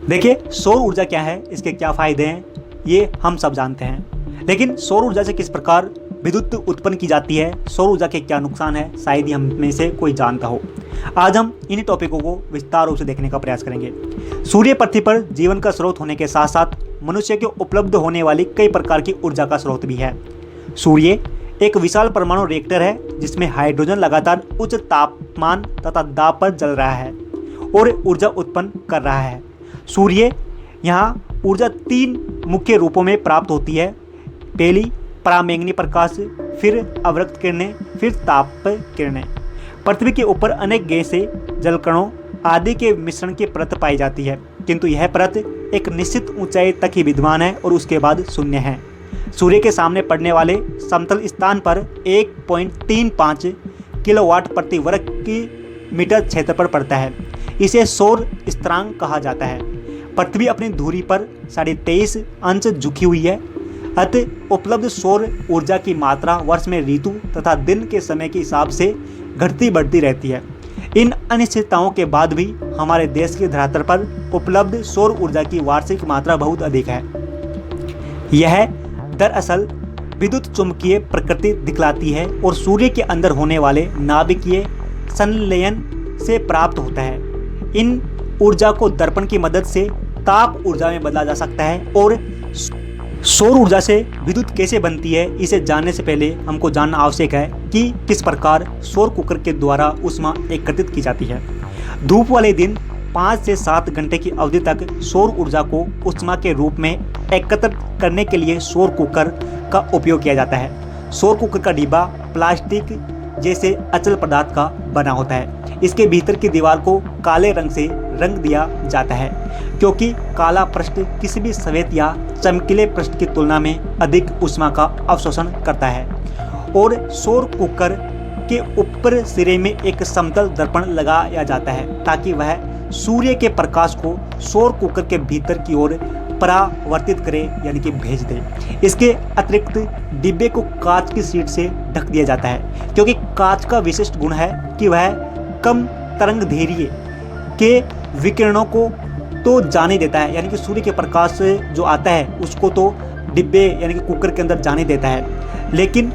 देखिए, सौर ऊर्जा क्या है, इसके क्या फायदे हैं, ये हम सब जानते हैं। लेकिन सौर ऊर्जा से किस प्रकार विद्युत उत्पन्न की जाती है, सौर ऊर्जा के क्या नुकसान है, शायद ही हम में से कोई जानता हो। आज हम इन टॉपिकों को विस्तार रूप से देखने का प्रयास करेंगे। सूर्य पृथ्वी पर जीवन का स्रोत होने के साथ साथ मनुष्य को उपलब्ध होने वाली कई प्रकार की ऊर्जा का स्रोत भी है। सूर्य एक विशाल परमाणु रिएक्टर है जिसमें हाइड्रोजन लगातार उच्च तापमान तथा दाब पर जल रहा है और ऊर्जा उत्पन्न कर रहा है। सूर्य यहाँ ऊर्जा तीन मुख्य रूपों में प्राप्त होती है। पहली पराबैंगनी प्रकाश, फिर अवरक्त किरणें, फिर ताप किरणें। पृथ्वी के ऊपर अनेक गैसें, जलकणों आदि के मिश्रण की परत पाई जाती है, किंतु यह परत एक निश्चित ऊंचाई तक ही विद्यमान है और उसके बाद शून्य है। सूर्य के सामने पड़ने वाले समतल स्थान पर 1.35 किलोवाट प्रति वर्ग की मीटर क्षेत्रफल पड़ता है। इसे सौर स्थिरांक कहा जाता है। पृथ्वी अपनी धुरी पर 23.5 अंश झुकी हुई है। अतः उपलब्ध सौर ऊर्जा की मात्रा वर्ष में ऋतु तथा दिन के समय के हिसाब से घटती बढ़ती रहती है। इन अनिश्चितताओं के बाद भी हमारे देश के धरातल पर उपलब्ध सौर ऊर्जा की वार्षिक मात्रा बहुत अधिक है। यह दरअसल विद्युत चुंबकीय प्रकृति दिखलाती है और सूर्य के अंदर होने वाले नाभिकीय संलयन से प्राप्त होता है। इन ऊर्जा को दर्पण की मदद से ताप ऊर्जा में बदला जा सकता है। और सौर ऊर्जा से विद्युत कैसे बनती है, इसे जानने से पहले हमको जानना आवश्यक है कि किस प्रकार सौर कुकर के द्वारा ऊष्मा एकत्रित की जाती है। धूप वाले दिन 5 से 7 घंटे की अवधि तक सौर ऊर्जा को ऊष्मा के रूप में एकत्र करने के लिए सौर कुकर का उपयोग किया जाता है। सौर कुकर का डिब्बा प्लास्टिक जैसे अचल पदार्थ का बना होता है। इसके भीतर की दीवार को काले रंग से रंग दिया जाता है, क्योंकि काला पृष्ठ किसी भी सफेद या चमकीले पृष्ठ की तुलना में अधिक ऊष्मा का अवशोषण करता है। और सौर कुकर के ऊपर सिरे में एक समतल दर्पण लगाया जाता है ताकि वह सूर्य के प्रकाश को सौर कुकर के भीतर की ओर परावर्तित करे, यानी कि भेज दे। इसके अतिरिक्त डिब्बे को कांच की शीट से ढक दिया जाता है, क्योंकि कांच का विशिष्ट गुण है कि वह कम तरंगदैर्घ्य के विकिरणों को तो जाने देता है, यानी कि सूर्य के प्रकाश जो आता है उसको तो डिब्बे यानी कि कुकर के अंदर जाने देता है, लेकिन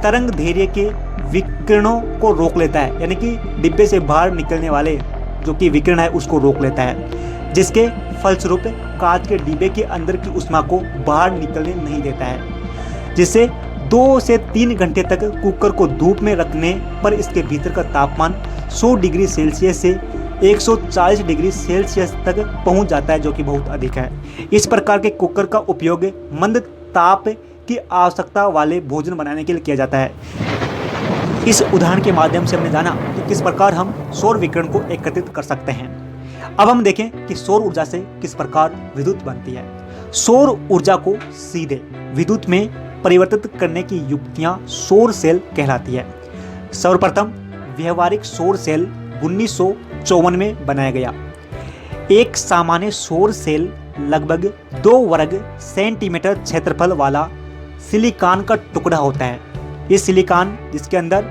तरंगदैर्घ्य के विकिरणों को रोक लेता है, यानी कि डिब्बे से बाहर निकलने वाले जो कि विकिरण है उसको रोक लेता है, जिसके फलस्वरूप कांच के डिब्बे के अंदर की ऊष्मा को बाहर निकलने नहीं देता है, जिससे 2 से 3 घंटे तक कुकर को धूप में रखने पर इसके भीतर का तापमान 100 डिग्री सेल्सियस से 140 डिग्री सेल्सियस तक पहुंच जाता है, जो कि बहुत अधिक है। इस प्रकार के कुकर का उपयोग मंद ताप की आवश्यकता वाले भोजन बनाने के लिए किया जाता है। इस उदाहरण के माध्यम से हमने जाना कि किस प्रकार हम सौर विकिरण को एकत्रित कर सकते हैं। अब हम देखें कि सौर ऊर्जा से किस प्रकार विद्युत बनती है। सौर ऊर्जा को सीधे विद्युत में परिवर्तित करने की युक्तियां सौर सेल कहलाती है। सर्वप्रथम व्यवहारिक सौर सेल 1954 में बनाया गया। एक सामान्य सौर सेल लगभग 2 वर्ग सेंटीमीटर क्षेत्रफल वाला सिलिकॉन का टुकड़ा होता है। इस सिलिकॉन जिसके अंदर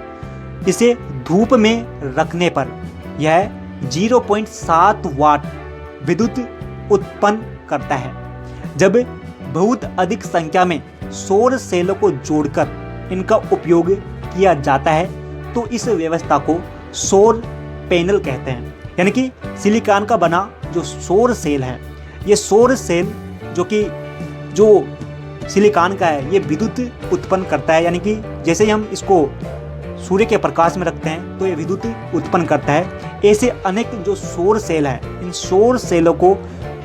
इसे धूप में रखने पर यह 0.7 वाट विद्युत उत्पन्न करता है। जब बहुत अधिक संख्या में सौर सेलों को जोड़कर इनका उपयोग किया जाता है तो इस व्यवस्था को सौर पैनल कहते हैं। यानी कि सिलिकॉन का बना जो सौर सेल है, ये सौर सेल जो सिलिकॉन का है, ये विद्युत उत्पन्न करता है। यानी कि जैसे ही हम इसको सूर्य के प्रकाश में रखते हैं तो ये विद्युत उत्पन्न करता है। ऐसे अनेक जो सौर सेल हैं, इन सौर सेलों को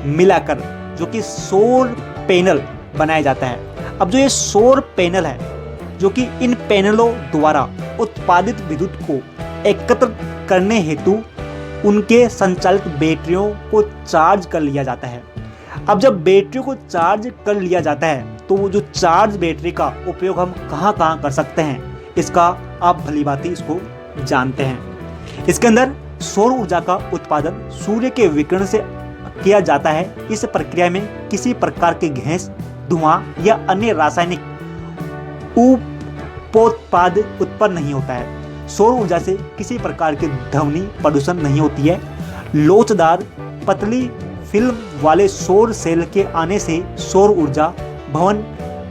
मिलाकर जो कि सौर पैनल बनाया जाता है। अब जो ये सौर पैनल है, जो कि इन पैनलों द्वारा उत्पादित विद्युत को एकत्र करने हेतु उनके संचालित बैटरियों को चार्ज कर लिया जाता है। अब जब बैटरियों को चार्ज कर लिया जाता है तो वो जो चार्ज बैटरी का उपयोग हम कहाँ कहाँ कर सकते हैं, इसका आप भलीभांति इसको जानते हैं। इसके अंदर सौर ऊर्जा का उत्पादन सूर्य के विकिरण से किया जाता है। इस प्रक्रिया में किसी प्रकार के गैस, धुआं या अन्य रासायनिक उपोत्पाद उत्पन्न नहीं होता है। सौर ऊर्जा से किसी प्रकार की ध्वनि प्रदूषण नहीं होती है। लोचदार पतली फिल्म वाले सौर सेल के आने से सौर ऊर्जा भवन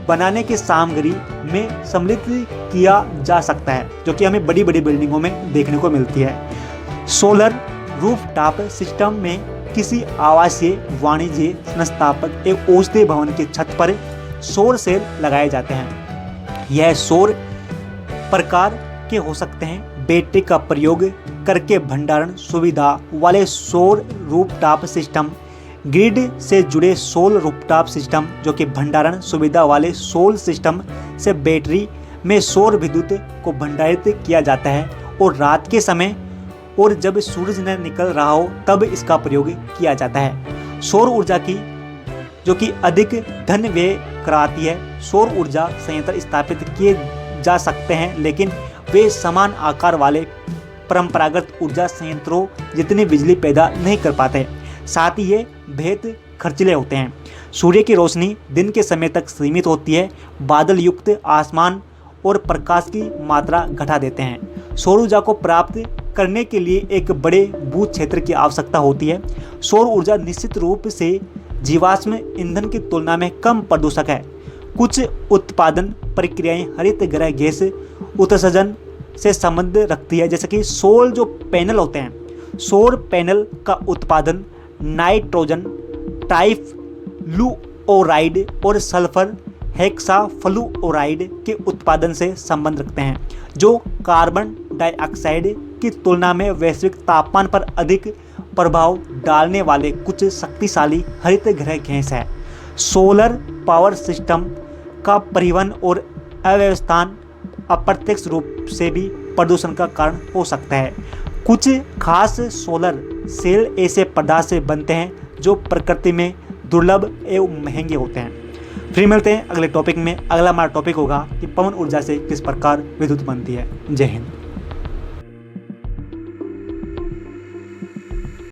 बनाने की सामग्री में सम्मिलित किया जा सकता है, जो कि हमें बड़ी बड़ी बिल्डिंगों में देखने को मिलती है। सोलर रूफटॉप सिस्टम में किसी आवासीय, वाणिज्य, संस्थापक एवं औषधीय भवन की छत पर सौर सेल लगाए जाते हैं। यह सौर प्रकार के हो सकते हैं। बैटरी का प्रयोग करके भंडारण सुविधा वाले सौर रूफटॉप सिस्टम, ग्रिड से जुड़े सौर रूफटॉप सिस्टम, जो कि भंडारण सुविधा वाले सौर सिस्टम से बैटरी में सौर विद्युत को भंडारित किया जाता है और रात के समय और जब सूरज न निकल रहा हो तब इसका प्रयोग किया जाता है। सौर ऊर्जा की जो कि अधिक धन व्यय कराती है। सौर ऊर्जा संयंत्र स्थापित किए जा सकते हैं, लेकिन वे समान आकार वाले परंपरागत ऊर्जा संयंत्रों जितनी बिजली पैदा नहीं कर पाते। साथ ही ये बेहद खर्चीले होते हैं। सूर्य की रोशनी दिन के समय तक सीमित होती है। बादल युक्त आसमान और प्रकाश की मात्रा घटा देते हैं। सौर ऊर्जा को प्राप्त करने के लिए एक बड़े भू क्षेत्र की आवश्यकता होती है। सौर ऊर्जा निश्चित रूप से जीवाश्म ईंधन की तुलना में कम प्रदूषक है। कुछ उत्पादन प्रक्रियाएं हरित गृह गैस उत्सर्जन से संबंध रखती है, जैसे कि सौर जो पैनल होते हैं, सौर पैनल का उत्पादन नाइट्रोजन ट्राइफ्लुओराइड और सल्फर हेक्साफ्लुओराइड के उत्पादन से संबंध रखते हैं, जो कार्बन डाइऑक्साइड की तुलना में वैश्विक तापमान पर अधिक प्रभाव डालने वाले कुछ शक्तिशाली हरित गृह गैस है। सोलर पावर सिस्टम का परिवहन और अव्यवस्थान अप्रत्यक्ष रूप से भी प्रदूषण का कारण हो सकता है। कुछ खास सोलर सेल ऐसे पदार्थ से बनते हैं जो प्रकृति में दुर्लभ एवं महंगे होते हैं। फिर मिलते हैं अगले टॉपिक में। अगला हमारा टॉपिक होगा कि पवन ऊर्जा से किस प्रकार विद्युत बनती है। जय हिंद।